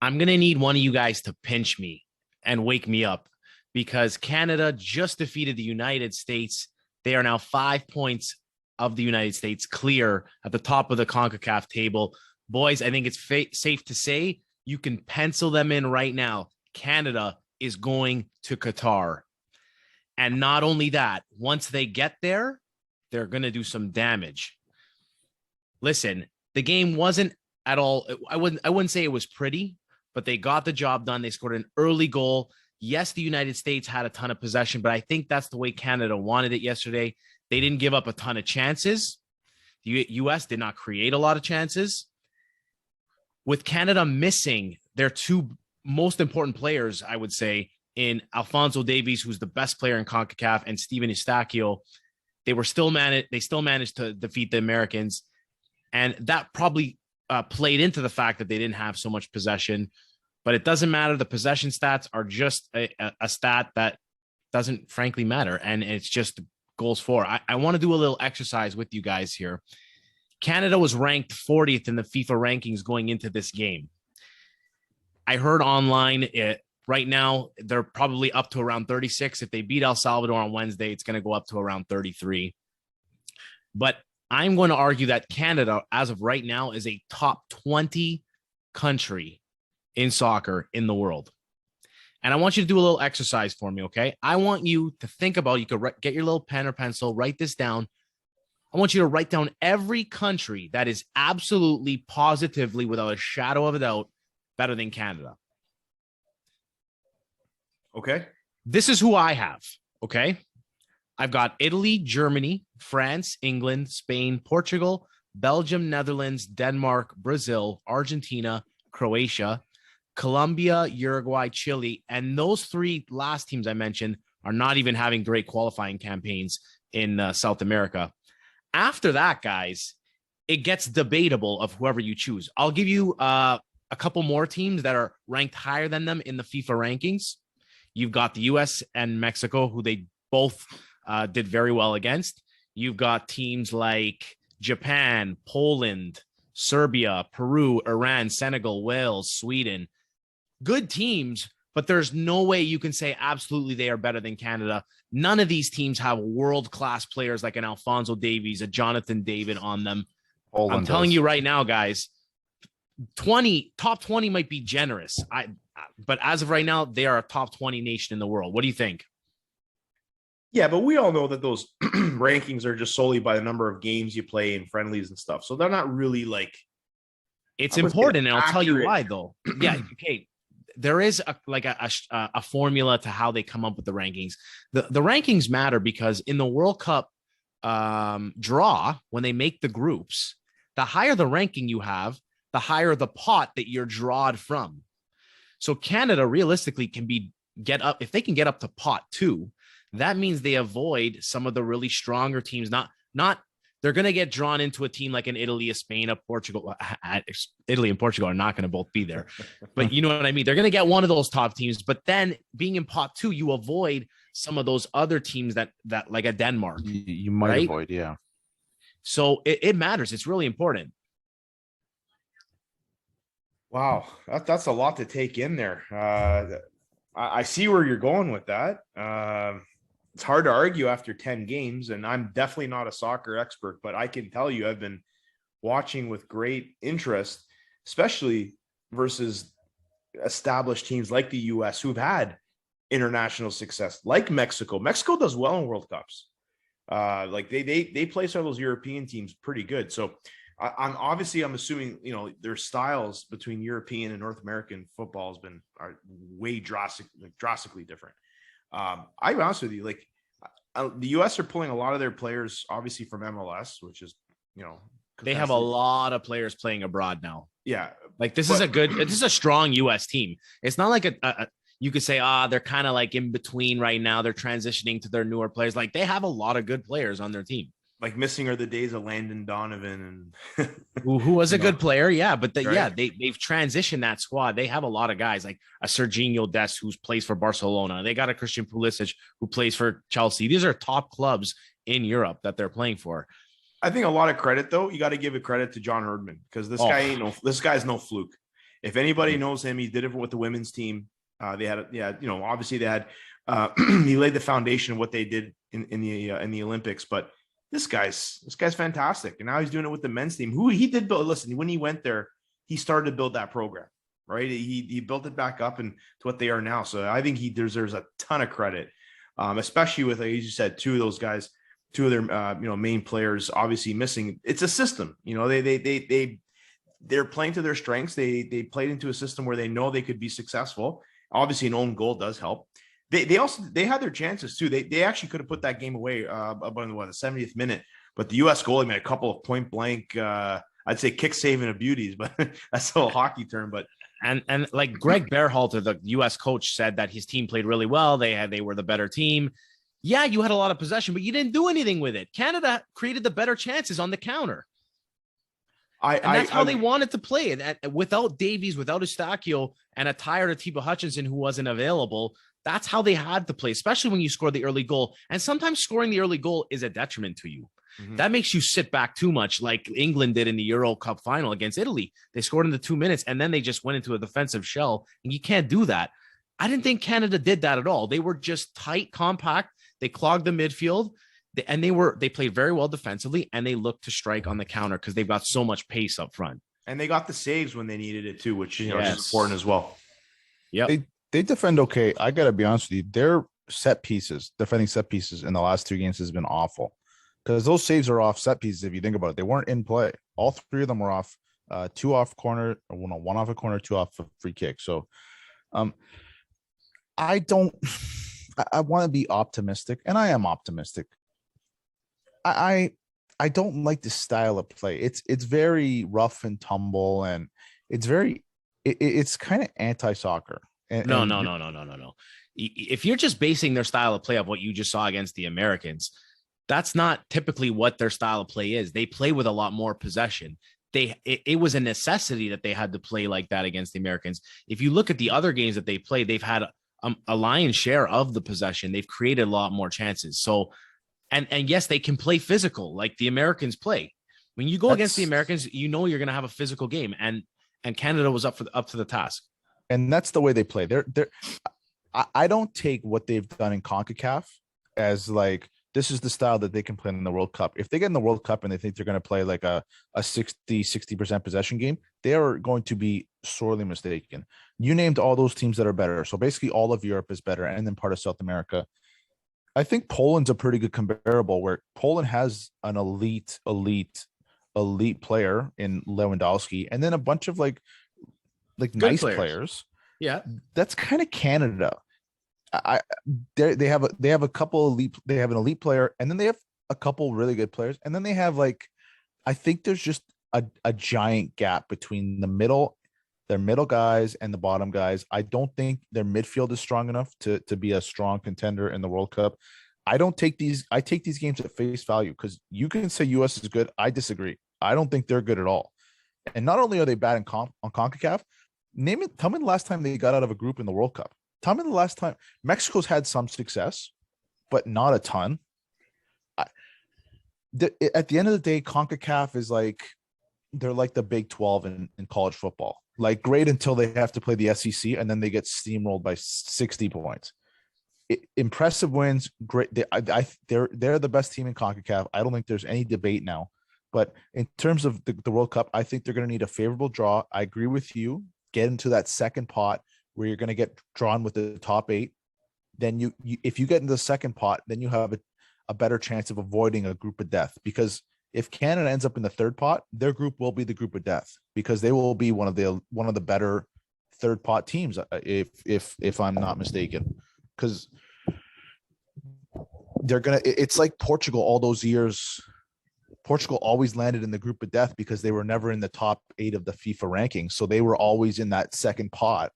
I'm going to need one of you guys to pinch me and wake me up because Canada just defeated the United States. They are now 5 points of the United States clear at the top of the CONCACAF table. Boys, I think it's safe to say you can pencil them in right now. Canada is going to Qatar. And not only that, once they get there, they're going to do some damage. Listen, the game wasn't at all. I wouldn't say it was pretty, but they got the job done. They scored an early goal. Yes, the United States had a ton of possession, but I think that's the way Canada wanted it yesterday. They didn't give up a ton of chances. The U.S. did not create a lot of chances. With Canada missing their two most important players, I would say, in Alphonso Davies, who's the best player in CONCACAF, and Steven Eustáquio, they still managed to defeat the Americans. And that probably played into the fact that they didn't have so much possession. But it doesn't matter. The possession stats are just a stat that doesn't frankly matter. And it's just goals for. I want to do a little exercise with you guys here. Canada was ranked 40th in the FIFA rankings going into this game. I heard online right now they're probably up to around 36. If they beat El Salvador on Wednesday, it's going to go up to around 33. But I'm going to argue that Canada, as of right now, is a top 20 country in soccer in the world. And I want you to do a little exercise for me, okay? I want you to think about, you could get your little pen or pencil, write this down. I want you to write down every country that is absolutely, positively, without a shadow of a doubt, better than Canada. Okay. This is who I have, okay? I've got Italy, Germany, France, England, Spain, Portugal, Belgium, Netherlands, Denmark, Brazil, Argentina, Croatia, Colombia, Uruguay, Chile. And those three last teams I mentioned are not even having great qualifying campaigns in South America. After that, guys, it gets debatable of whoever you choose. I'll give you a couple more teams that are ranked higher than them in the FIFA rankings. You've got the U.S. and Mexico, who they both did very well against. You've got teams like Japan, Poland, Serbia, Peru, Iran, Senegal, Wales, Sweden. Good teams, but there's no way you can say absolutely they are better than Canada. None of these teams have world-class players like an Alphonso Davies, a Jonathan David on them. Poland I'm telling does. you right now, guys, top 20 might be generous. But as of right now, they are a top 20 nation in the world. What do you think? Yeah, but we all know that those rankings are just solely by the number of games you play in friendlies and stuff. So they're not really like. It's important, and I'll tell you why, though. Yeah, okay. There is a formula to how they come up with the rankings. The rankings matter because in the World Cup draw, when they make the groups, the higher the ranking you have, the higher the pot that you're drawed from. So Canada realistically can get up. If they can get up to pot 2, that means they avoid some of the really stronger teams. Not they're going to get drawn into a team like an Italy, a Spain, a Portugal. Italy and Portugal are not going to both be there, but you know what I mean? They're going to get one of those top teams, but then being in pot 2, you avoid some of those other teams that like a Denmark. You might right? avoid, yeah. So it matters. It's really important. Wow, that's a lot to take in there. I see where you're going with that. It's hard to argue after 10 games, and I'm definitely not a soccer expert, but I can tell you I've been watching with great interest, especially versus established teams like the U.S. who've had international success, like Mexico. Mexico does well in World Cups. Like they play some of those European teams pretty good. So I'm assuming, their styles between European and North American football are way drastically different. I'll be honest with you, the U.S. are pulling a lot of their players, obviously from MLS, which is, they have a lot of players playing abroad now. Yeah, this is a strong U.S. team. It's not like you could say, they're kind of like in between right now. They're transitioning to their newer players. Like they have a lot of good players on their team. Like missing are the days of Landon Donovan and who was a good player. Yeah. But right? They've transitioned that squad. They have a lot of guys like a Serginho Dest who plays for Barcelona. They got a Christian Pulisic who plays for Chelsea. These are top clubs in Europe that they're playing for. I think a lot of credit though, you got to give a credit to John Herdman because this guy's no fluke. If anybody knows him, he did it with the women's team. Obviously they had he laid the foundation of what they did in the Olympics. But this guy's fantastic, and now he's doing it with the men's team. Who he did build. Listen, when he went there, he started to build that program. Right, he built it back up and to what they are now. So I think he deserves a ton of credit, especially with, like you said, two of their main players obviously missing. It's a system. They're playing to their strengths. They played into a system where they know they could be successful. Obviously, an own goal does help. They had their chances too. They actually could have put that game away about the 70th minute, but the U.S. goalie made a couple of point blank. I'd say kick saving of beauties, but that's still a hockey term. But and like Greg Berhalter, the U.S. coach, said that his team played really well. They were the better team. Yeah, you had a lot of possession, but you didn't do anything with it. Canada created the better chances on the counter. That's how they wanted to play it. Without Davies, without Eustachio, and a tired Atiba Hutchinson who wasn't available, that's how they had to play, especially when you score the early goal. And sometimes scoring the early goal is a detriment to you. Mm-hmm. That makes you sit back too much, like England did in the Euro Cup final against Italy. They scored in the 2 minutes, and then they just went into a defensive shell, and you can't do that. I didn't think Canada did that at all. They were just tight, compact. They clogged the midfield. They played very well defensively, and they looked to strike on the counter because they've got so much pace up front. And they got the saves when they needed it too, which is important as well. Yeah, they defend okay. I got to be honest with you, their defending set pieces in the last 2 games has been awful because those saves are off set pieces. If you think about it, they weren't in play. All 3 of them were off. 2 off corner, 1 off a corner, 2 off a free kick. So, I want to be optimistic, and I am optimistic. I don't like the style of play. It's very rough and tumble, and it's kind of anti-soccer. No. If you're just basing their style of play of what you just saw against the Americans, that's not typically what their style of play is. They play with a lot more possession. It was a necessity that they had to play like that against the Americans. If you look at the other games that they played, they've had a lion's share of the possession. They've created a lot more chances. So. And yes, they can play physical like the Americans play. When you go against the Americans, you know you're going to have a physical game, and Canada was up to the task. And that's the way they play. I don't take what they've done in CONCACAF as like this is the style that they can play in the World Cup. If they get in the World Cup and they think they're going to play like a 60% possession game, they are going to be sorely mistaken. You named all those teams that are better. So basically all of Europe is better, and then part of South America. I think Poland's a pretty good comparable where Poland has an elite player in Lewandowski, and then a bunch of like good nice players. Yeah, that's kind of Canada. They have a couple elite. They have an elite player, and then they have a couple really good players, and then they have like I think there's just a giant gap between their middle guys and the bottom guys. I don't think their midfield is strong enough to be a strong contender in the World Cup. I take these games at face value because you can say US is good. I disagree. I don't think they're good at all. And not only are they bad on CONCACAF, tell me the last time they got out of a group in the World Cup. Tell me the last time. Mexico's had some success, but not a ton. At the end of the day, CONCACAF is like, they're like the Big 12 in college football. Like great until they have to play the SEC, and then they get steamrolled by 60 points. Impressive wins, great. They're the best team in CONCACAF. I don't think there's any debate now. But in terms of the World Cup, I think they're going to need a favorable draw. I agree with you. Get into that second pot where you're going to get drawn with the top 8. Then if you get into the second pot, then you have a better chance of avoiding a group of death, because if Canada ends up in the third pot, their group will be the group of death because they will be one of the better third pot teams, if I'm not mistaken. Because it's like Portugal all those years. Portugal always landed in the group of death because they were never in the top 8 of the FIFA rankings. So they were always in that second pot,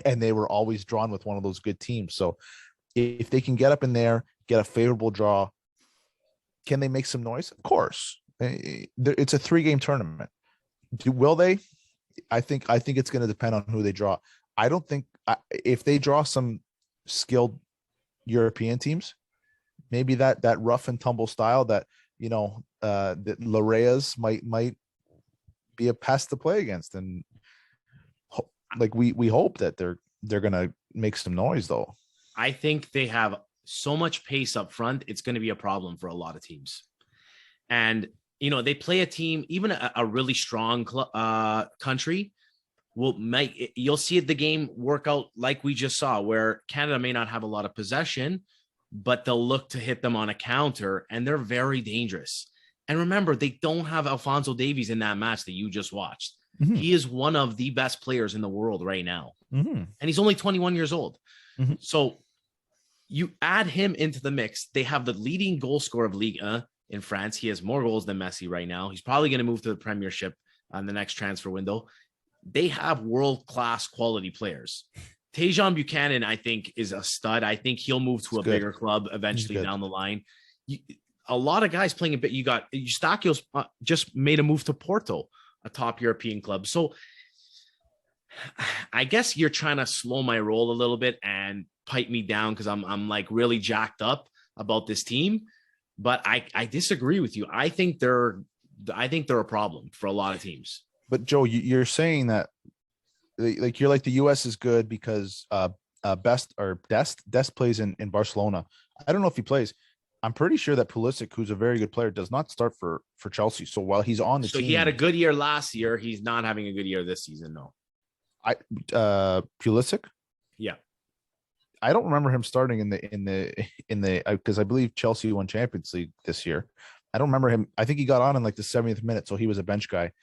and they were always drawn with one of those good teams. So if they can get up in there, get a favorable draw, can they make some noise? Of course. It's a 3-game tournament. Will they? I think it's going to depend on who they draw. I don't think if they draw some skilled European teams, maybe that rough and tumble style that that Laraya's might be a pest to play against, and like we hope that they're gonna make some noise though. I think they have so much pace up front. It's going to be a problem for a lot of teams. And, they play a team, even a really strong country you'll see the game work out like we just saw, where Canada may not have a lot of possession, but they'll look to hit them on a counter, and they're very dangerous. And remember, they don't have Alphonso Davies in that match that you just watched. Mm-hmm. He is one of the best players in the world right now. Mm-hmm. And he's only 21 years old. Mm-hmm. So you add him into the mix. They have the leading goal scorer of Ligue 1 in France. He has more goals than Messi right now. He's probably going to move to the Premiership on the next transfer window. They have world-class quality players. Tajon Buchanan, I think, is a stud. I think he'll move to a bigger club eventually down the line. A lot of guys playing a bit. You got Eustachios just made a move to Porto, a top European club. So I guess you're trying to slow my roll a little bit and pipe me down because I'm like really jacked up about this team. But I disagree with you. I think they're a problem for a lot of teams. But Joe, you're saying that like you're like the U.S. is good because Dest plays in Barcelona. I don't know if he plays. I'm pretty sure that Pulisic, who's a very good player, does not start for Chelsea. So while he's on the team, he had a good year last year. He's not having a good year this season. No, Pulisic. Yeah, I don't remember him starting in the because I believe Chelsea won Champions League this year. I don't remember him. I think he got on in like the 70th minute, so he was a bench guy.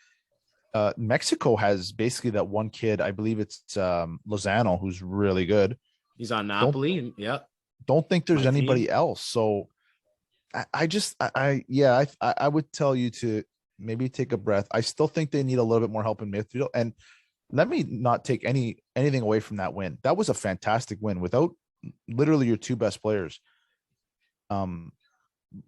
Mexico has basically that one kid. I believe it's Lozano, who's really good. He's on Napoli. Don't think there's anybody else. So I would tell you to maybe take a breath. I still think they need a little bit more help in midfield. And let me not take anything away from that win. That was a fantastic win without literally your two best players.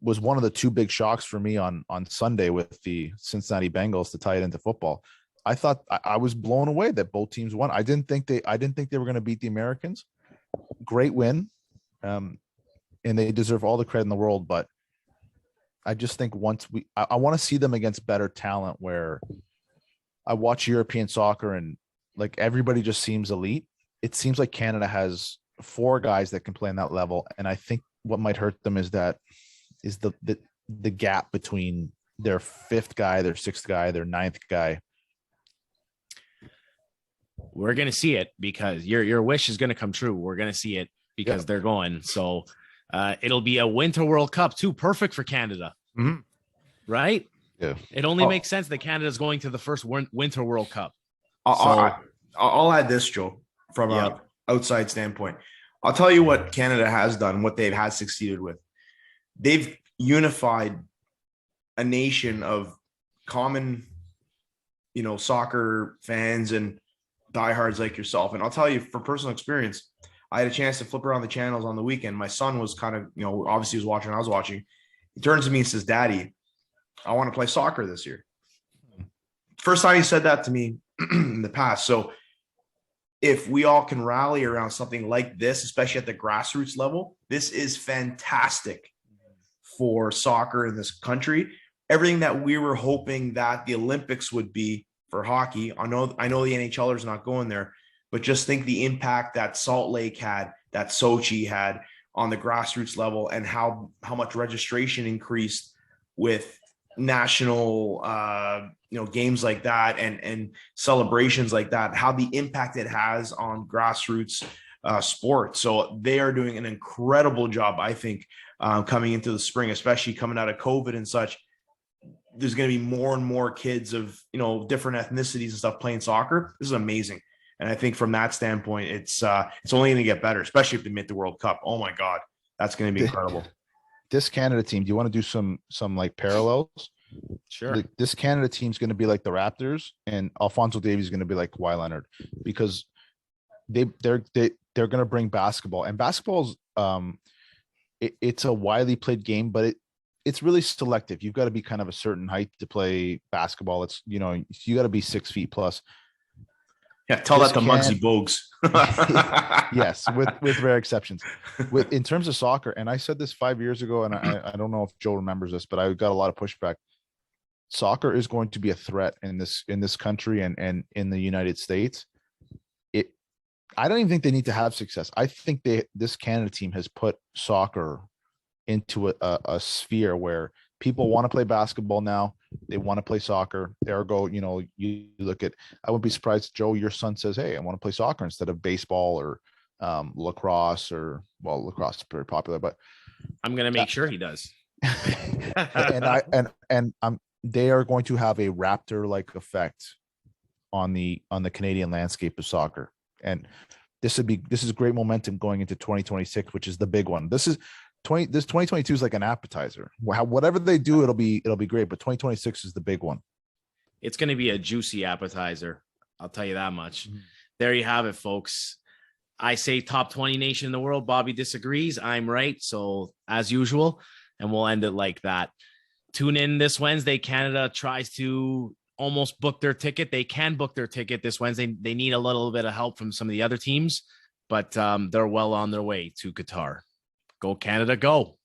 Was one of the two big shocks for me on Sunday with the Cincinnati Bengals to tie it into football. I thought I was blown away that both teams won. I didn't think they were going to beat the Americans. Great win. And they deserve all the credit in the world, but I just think I want to see them against better talent where I watch European soccer and like everybody just seems elite. It seems like Canada has 4 guys that can play on that level. And I think what might hurt them is the gap between their 5th guy, their 6th guy, their 9th guy. We're going to see it because your wish is going to come true. We're going to see it because they're going. So it'll be a Winter World Cup too. Perfect for Canada. Mm-hmm. Right? Yeah. It only makes sense that Canada's going to the first Winter World Cup. I'll add this, Joe, from an outside standpoint. I'll tell you what Canada has done, what they've had succeeded with. They've unified a nation of common, soccer fans and diehards like yourself. And I'll tell you from personal experience, I had a chance to flip around the channels on the weekend. My son was kind of, obviously he was watching, I was watching. He turns to me and says, "Daddy, I want to play soccer this year." First time he said that to me in the past. So if we all can rally around something like this, especially at the grassroots level, this is fantastic for soccer in this country. Everything that we were hoping that the Olympics would be for hockey. I know the NHLers not going there, but just think the impact that Salt Lake had, that Sochi had on the grassroots level, and how much registration increased with national games like that and celebrations like that, how the impact it has on grassroots sports. So they are doing an incredible job, I think, coming into the spring, especially coming out of COVID and such. There's going to be more and more kids of different ethnicities and stuff playing soccer. This is amazing. And I think from that standpoint, it's only going to get better, especially if they make the World Cup. Oh my God, that's going to be incredible. This Canada team, do you want to do some like parallels? Sure. This Canada team is going to be like the Raptors, and Alphonso Davies is going to be like Kawhi Leonard, because they're going to bring basketball, and basketball's it's a widely played game, but it's really selective. You've got to be kind of a certain height to play basketball. It's you got to be 6 feet plus. Yeah, tell that to Muggsy Bogues. Yes, with rare exceptions. In terms of soccer, and I said this 5 years ago, and I don't know if Joe remembers this, but I got a lot of pushback. Soccer is going to be a threat in this country and in the United States. I don't even think they need to have success. I think this Canada team has put soccer into a sphere where people want to play basketball now. They want to play soccer. Ergo, you look at, I wouldn't be surprised, Joe, your son says, hey, I want to play soccer instead of baseball or lacrosse, or lacrosse is very popular, but I'm going to make sure he does. They are going to have a Raptor like effect on the Canadian landscape of soccer. And this is great momentum going into 2026, which is the big one. This 2022 is like an appetizer. Whatever they do, it'll be great. But 2026 is the big one. It's going to be a juicy appetizer. I'll tell you that much. There you have it, folks. I say top 20 nation in the world. Bobby disagrees. I'm right. So as usual, and we'll end it like that. Tune in this Wednesday. Canada tries to almost book their ticket. They can book their ticket this Wednesday. They need a little bit of help from some of the other teams, but they're well on their way to Qatar. Go Canada, go.